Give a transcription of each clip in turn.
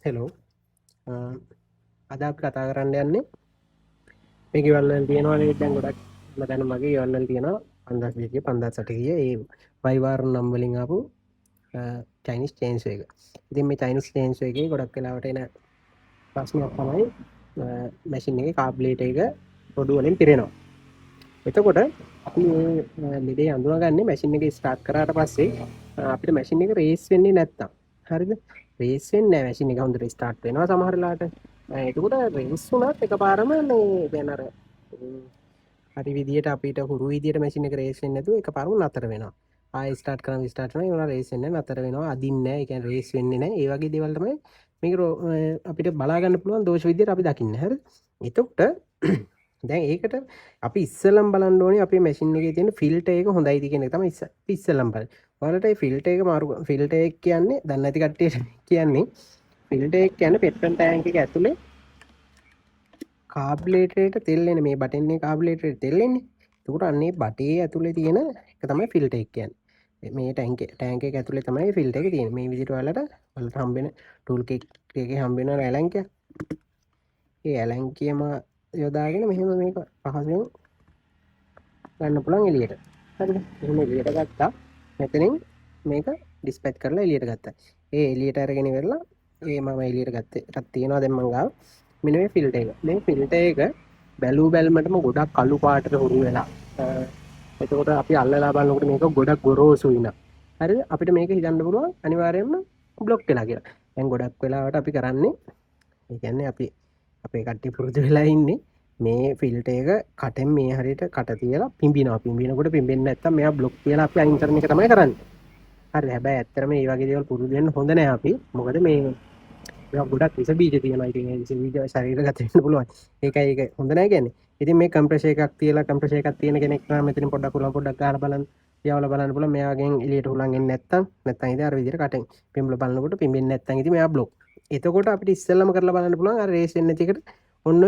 Hello අද අපි කතා කරන්න යන්නේ මේ ගෙවල් වල තියෙනවනේ දැන් ගොඩක් දැන් මගේ ගෙවල් වල තියෙනවා 5000 56000 ඒ වයිවාර් නම් වලින් ආපු චයිනිස් චේන්ස් එක. ඉතින් මේ චයිනිස් චේන්ස් එකේ ගොඩක් වෙලාවට එන ප්‍රශ්නයක් තමයි මැෂින් එකේ කාබ්ලේට් එක රොඩු වලින් පිරෙනවා. එතකොට අපි මේ ලෙඩේ අඳුනගන්නේ මැෂින් එක ස්ටාර්ට් කරාට පස්සේ අපිට මැෂින් එක රේස් වෙන්නේ නැත්තම්. හරිද? රේස් වෙන්නේ නැහැ මැෂින් එක හොඳට ස්ටාර්ට් වෙනවා සමහර වෙලාවට. එතකොට රේස් වුණත් එකපාරම මේ දැන් අර හරි විදියට අපිට හුරු විදියට මැෂින් එක රේස් වෙන්නේ නැතුව එකපාරම නතර වෙනවා. ආයෙ ස්ටාර්ට් කරනවා ස්ටාර්ට් කරනවා ඒ වුණා රේස් වෙන්නේ නැහැ නතර වෙනවා අදින්නේ නැහැ. ඒ කියන්නේ රේස් වෙන්නේ නැහැ. ඒ වගේ දේවල් තමයි මේක අපිට බලා ගන්න පුළුවන් දෝෂ විදියට අපි දකින්නේ. හරිද? එතකොට දැන් ඒකට අපි ඉස්සෙල්ලම බලන්න ඕනේ අපේ මැෂින් එකේ තියෙන ෆිල්ටර් එක හොඳයිද කියන එක තමයි ඉස්සෙල්ලම බලන්නේ. ඔයාලට මේ ෆිල්ටර් එක මාරු ෆිල්ටර් එක කියන්නේ දන්නේ නැති කට්ටියට කියන්නේ ෆිල්ටර් එක කියන්නේ පෙට්‍රල් ටැංක් එක ඇතුලේ කාබ්ලේටරේට තෙල් එන්නේ මේ බටන් එකේ කාබ්ලේටරේට තෙල් එන්නේ. එතකොට අන්නේ බටේ ඇතුලේ තියෙන එක තමයි ෆිල්ටර් එක කියන්නේ. මේ ටැංක් එක ඇතුලේ තමයි ෆිල්ටර් එක තියෙන්නේ. මේ විදිහට ඔයාලට හම්බෙන ටූල් කිට් එකේ හම්බෙන ඇලන්කිය. ඒ ඇලන්කියම යොදාගෙන මෙහෙම මේක පහසුවෙන් ගන්න පුළුවන් එළියට. හරිද? එහෙම එළියට ගත්තා. මෙතනින් මේක ඩිස්පැච් කරලා එළියට ගත්තා. ඒ එළියට අරගෙන ඉවරලා මම එළියට ගත්තේ එකක් තියෙනවා දැන් මං ගාව. මෙන්න මේ ෆිල්ටර් එක. මේ ෆිල්ටර් එක බැලුමටම ගොඩක් කළු පාටට හුරු වෙලා. එතකොට අපි අල්ලලා බලනකොට මේක ගොඩක් ගොරෝසුයි නා. හරිද? අපිට මේක හිතන්න පුළුවන් අනිවාර්යයෙන්ම බ්ලොක් වෙලා කියලා. දැන් ගොඩක් වෙලාවට අපි කරන්නේ ඒ කියන්නේ අපි අපේ කට්ටිය පුරුදු වෙලා ඉන්නේ මේ ෆිල්ටර් එක කටෙන් මේ හරියට කට තියලා පිඹිනවා. පිඹිනකොට පිඹෙන්නේ නැත්තම් මෙයා බ්ලොක් කියලා අපි අයින් කරන එක තමයි කරන්නේ. හරිද? හැබැයි ඇත්තටම මේ වගේ දේවල් පුරුදු වෙන්න හොඳ නෑ අපි. මොකද මේ මේවා ගොඩක් විස බීජ තියෙනවා. ඉතින් ඒ විස බීජ ශරීරගත වෙන්න පුළුවන්. ඒකයි ඒක හොඳ නෑ කියන්නේ. ඉතින් මේ කම්ප්‍රෙෂර් එකක් තියලා කම්ප්‍රෙෂර් එකක් තියෙන කෙනෙක් නම් මෙතනින් පොඩ්ඩක් උලන් පොඩ්ඩක් ගහලා බලන්න. යවලා බලන්න පුළුවන් මෙයාගෙන් එළියට උලන් එන්නේ නැත්තම් ඉතින් අර විදිහට කටෙන් පිඹල බලනකොට පිඹෙන්නේ නැත්තම් ඉතින් මෙයා බ්ලොක්. එතකොට අපිට ඉස්සෙල්ලම කරලා බලන්න පුළුවන් අර රේස් වෙන්නේ නැති එකට ඔන්න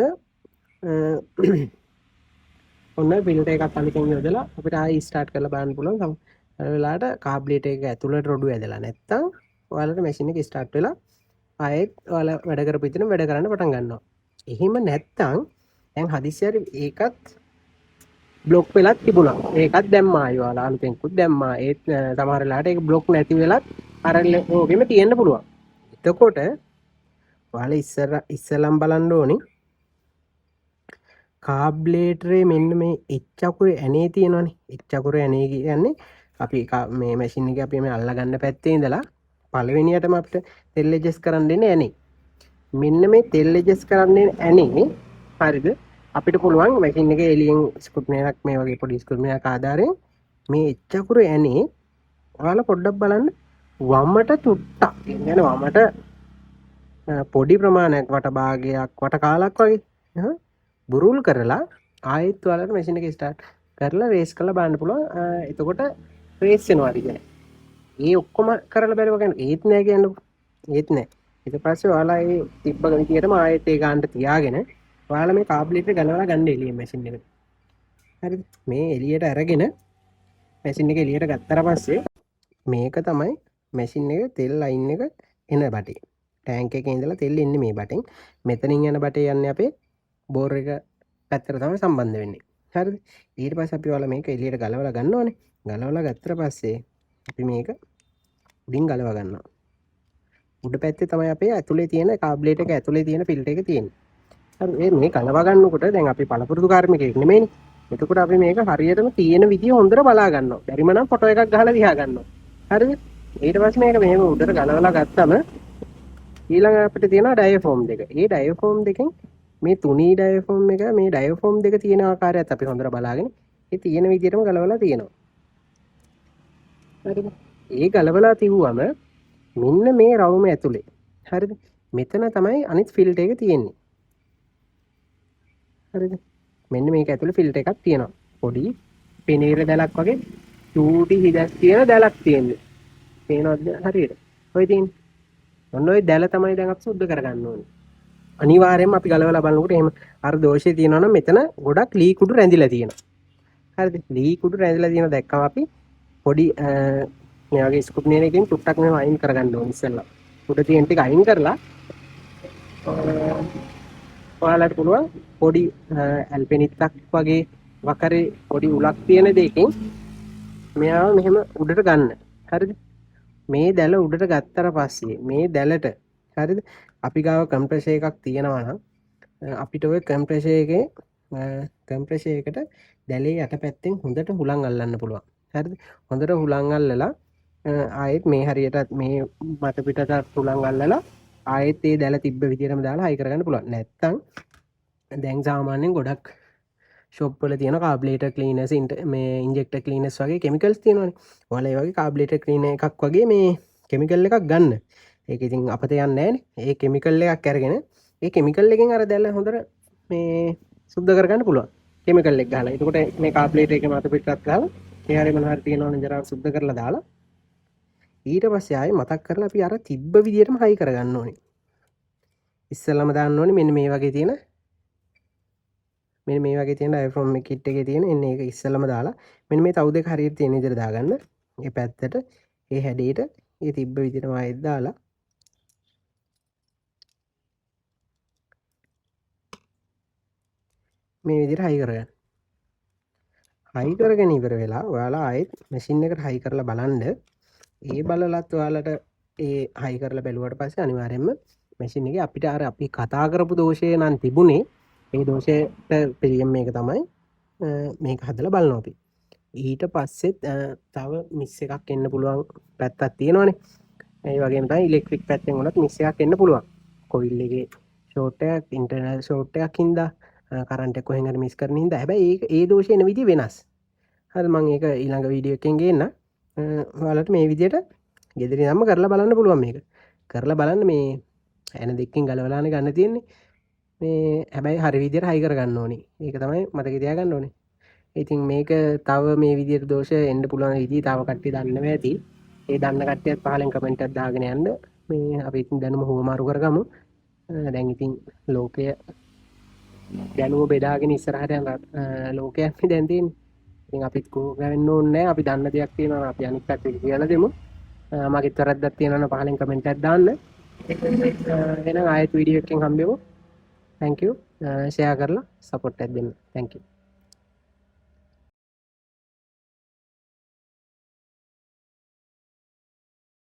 ඔන්න ෆිල්ටර් එකක් අලුතෙන් යොදලා අපිට ආයෙ ස්ටාර්ට් කරලා බලන්න පුළුවන්. අර වෙලාවට කාබ්ලේටර් එක ඇතුළට රොඩු ඇදලා නැත්තම් ඔයාලට මැෂින් එක ස්ටාර්ට් වෙලා ආයෙත් ඔයාලා වැඩ කරපු විදිහට වැඩ කරන්න පටන් ගන්නවා. එහෙම නැත්තම් දැන් හදිස්සියට ඒකත් බ්ලොක් වෙලත් තිබුණා. ඒකත් දැම්මා ආයෙ ඔයාලා අලුතෙන්කුත් දැම්මා. ඒත් සමහර වෙලාවට ඒක බ්ලොක් නැති වෙලත් අර ඕකෙම තියෙන්න පුළුවන්. එතකොට ඔයාලා ඉස්සෙල්ලම් බලන්න ඕනේ කාබ්ලේටරේ මෙන්න මේ එච් අකුරේ ඇනේ තියෙනවනේ. එච් අකුරේ ඇනේ කියන්නේ අපි මේ මැෂින් එකේ අපි මේ අල්ලගන්න පැත්තේ ඉඳලා පළවෙනියටම අපිට තෙල් ඇඩ්ජස්ට් කරන්න දෙන්නේ ඇනේ. මෙන්න මේ තෙල් ඇඩ්ජස්ට් කරන්නේ ඇනේ. හරිද? අපිට පුළුවන් මැෂින් එකේ එළියෙන් ස්ක්‍රූ මේ වගේ පොඩි ස්ක්‍රූ ආධාරයෙන් මේ එච් අකුරේ ඇනේ ඔයාලා පොඩ්ඩක් බලන්න වමට තුට්ටක්. කියන්නේ වමට පොඩි ප්‍රමාණයක් වට භාගයක් වට කාලක් වගේ බුරුල් කරලා ආයෙත් ඔයාලට මැෂින් එක ස්ටාර්ට් කරලා රේස් කරලා බලන්න පුළුවන්. එතකොට රේස් වෙනවා කියන්නේ. ඒ ඔක්කොම කරලා බැලුවා කියන්නේ ඒත් නෑ කියන්නකො. ඒත් නෑ. ඊට පස්සේ ඔයාලා ඒ තිබ්බ විදියටම ආයෙත් ඒ ගන්නට තියාගෙන ඔයාලා මේ කාබ්ලේටර් ගලවලා ගන්න එළියෙන් මැෂින් එකට. හරිද? මේ එළියට අරගෙන මැෂින් එක එළියට ගත්තට පස්සේ මේක තමයි මැෂින් එක තෙල් ලයින් එක එන බටේ. ටැංක් එකේ ඉඳලා තෙල් එන්නේ මේ බටෙන්. මෙතනින් යන බටේ යන්නේ අපේ බෝර් එක පැත්තට තමයි සම්බන්ධ වෙන්නේ. හරිද? ඊට පස්සේ අපි ඔයාලා මේක එළියට ගලවලා ගන්න ඕනේ. ගලවලා ගත්තට පස්සේ අපි මේක උඩින් ගලව ගන්නවා. උඩ පැත්තේ තමයි අපේ ඇතුලේ තියෙන කාබ්ලේට් එක ඇතුලේ තියෙන ෆිල්ටර් එක තියෙන්නේ. හරි මේ ගලව ගන්නකොට දැන් අපි පළපුරුදු කාර්මිකයෙක් නෙමෙයිනේ. එතකොට අපි මේක හරියටම තියෙන විදිය හොඳට බලා ගන්නවා. බැරිම නම් ෆොටෝ එකක් ගහලා දිහා ගන්නවා. හරිද? ඊට පස්සේ මේක මෙහෙම උඩට ගලවලා ගත්තම ඊළඟ අපිට තියෙනවා ඩයෆෝම් දෙක. මේ ඩයෆෝම් දෙකෙන් මේ තුනී ඩයෆෝම් එක මේ ඩයෆෝම් දෙක තියෙන ආකාරයත් අපි හොඳට බලාගෙන ඒ තියෙන විදිහටම ගලවලා තියෙනවා. හරිද? ඒ ගලවලා තියුවම මෙන්න මේ රවුම ඇතුලේ. හරිද? මෙතන තමයි අනිත් ෆිල්ටර් එක තියෙන්නේ. හරිද? මෙන්න මේක ඇතුලේ ෆිල්ටර් එකක් තියෙනවා. පොඩි පෙනීර දැලක් වගේ චූටි හිදක් තියෙන දැලක් තියෙන්නේ. පේනවද හරියට? ඔය තියෙන්නේ. ඔන්න ඔය දැල තමයි දැන් අපි සුද්ධ කරගන්න ඕනේ. අනිවාර්යයෙන්ම අපි ගලවලා බලනකොට එහෙම අර දෝෂය තියෙනවා නම් මෙතන ගොඩක් ලී කුඩු රැඳිලා තියෙනවා. හරිද? ලී කුඩු රැඳිලා තියෙන දැක්කම අපි පොඩි මේ වගේ ස්කූප් නේනකින් ටුක්ටක් මේව අයින් කරගන්න ඕනේ ඉස්සෙල්ලා. උඩ තියෙන ටික අයින් කරලා ඔයාලට පුළුවන් පොඩි ඇල්පෙනිත්තක් වගේ වකරේ පොඩි උලක් තියෙන දෙයකින් මෙයාව මෙහෙම උඩට ගන්න. හරිද? මේ දැල උඩට ගත්තට පස්සේ මේ දැලට හරිද? අපි ගාව කම්ප්‍රෙසර් එකක් තියෙනවා නම් අපිට ඔය කම්ප්‍රෙසර් එකේ කම්ප්‍රෙසර් එකට දැලේ යට පැත්තෙන් හොඳට හුලං අල්ලන්න පුළුවන්. හරිද? හොඳට හුලං අල්ලලා ආයෙත් මේ හරියට මේ මත පිටට හුලං අල්ලලා ආයෙත් ඒ දැල තිබ්බ විදිහටම දාලා හයි කරගන්න පුළුවන්. නැත්තම් දැන් සාමාන්‍යයෙන් ගොඩක් ෂොප් වල තියෙන කාබ්ලේටර් ක්ලීනර්ස් මේ ඉන්ජෙක්ටර් ක්ලීනර්ස් වගේ කෙමිකල්ස් තියෙනවානේ. ඔයාලා ඒ වගේ කාබ්ලේටර් ක්ලීනර් එකක් වගේ මේ කෙමිකල් එකක් ගන්න. ඒක ඉතින් අපත යන්නේ නැහැනේ. ඒ කෙමිකල් එකක් අරගෙන ඒ කෙමිකල් එකෙන් අර දැල්ල හොඳට මේ සුද්ධ කරගන්න පුළුවන්. කෙමිකල් එක ගහලා. එතකොට මේ කාබ්ලේටර් එකේ මත පිටත් ගහලා ඒ හරිය මොනවා හරි තියෙනවනේ ජරා සුද්ධ කරලා දාලා ඊට පස්සේ ආයෙ මතක් කරලා අපි අර තිබ්බ විදිහටම හයි කරගන්න ඕනේ. ඉස්සෙල්ලාම දාන්න ඕනේ මෙන්න මේ වගේ තියෙන මෙන්න මේ වගේ තියෙන ඩයෆ්‍රෑම් එක කිට් එකේ තියෙන එන්නේ ඒක ඉස්සෙල්ලාම දාලා මෙන්න මේ තවු දෙක හරියට තියෙන විදිහට දාගන්න. මේ පැත්තට ඒ හැඩයට ඒ තිබ්බ විදිහටම ආයෙත් දාලා මේ විදිහට හයි කරගන්න. හයි කරගෙන ඉවර වෙලා ඔයාලා ආයෙත් මැෂින් එකට හයි කරලා බලන්න. ඒ බලලත් ඔයාලට ඒ හයි කරලා බැලුවට පස්සේ අනිවාර්යයෙන්ම මැෂින් එකේ අපිට අර අපි කතා කරපු දෝෂය නම් තිබුණේ ඒ දෝෂයට පිළියම් මේක තමයි මේක හදලා බලනවා අපි. ඊට පස්සෙත් තව මිස් එකක් එන්න පුළුවන් පැත්තක් තියෙනවානේ. ඒ වගේම තමයි ඉලෙක්ට්‍රික් පැත්තෙන් උනත් මිස් එකක් එන්න පුළුවන්. කොයිල් එකේ ෂෝට් එකක් ඉන්ටර්නල් ෂෝට් එකක් හින්දා කරන්ට් එක කොහෙන් හරි මිස් කරන හින්දා හැබැයි ඒක ඒ දෝෂය එන විදිය වෙනස්. හරි මම ඒක ඊළඟ වීඩියෝ එකෙන් ගේන්න. ඔයාලට මේ විදියට ගෙදරින් යම්ම කරලා බලන්න පුළුවන් මේක. කරලා බලන්න මේ ඇන දෙකකින් ගලවලානේ ගන්න තියෙන්නේ. මේ හැබැයි හරි විදියට හයි කරගන්න ඕනේ. ඒක තමයි මතක තියාගන්න ඕනේ. ඉතින් මේක තව මේ විදියට දෝෂ එන්න පුළුවන් විදිහ තව කට්ටිය දන්නව ඇති. ඒ දන්න කට්ටියත් පහලෙන් කමෙන්ට් එකක් දාගෙන යන්න. මේ අපි ඉතින් දැනුම හුවමාරු කරගමු. දැන් ඉතින් ලෝකය දැනුම බෙදාගෙන ඉස්සරහට යන ලෝකයක් දැන් තියෙන්නේ. ඉතින් අපිත් කෝගවෙන්න ඕනේ නැහැ. අපි දන්න දෙයක් තියෙනවා අපි අනිත් පැත්තට කියලා දෙමු. මගෙත් වැරද්දක් තියෙනවා නම් පහලෙන් කමෙන්ට් එකක් දාන්න. එහෙනම් ආයෙත් වීඩියෝ එකකින් හම්බෙමු. thank you. ෂෙයා කරලා සපෝට් එකක් දෙන්න. thank you.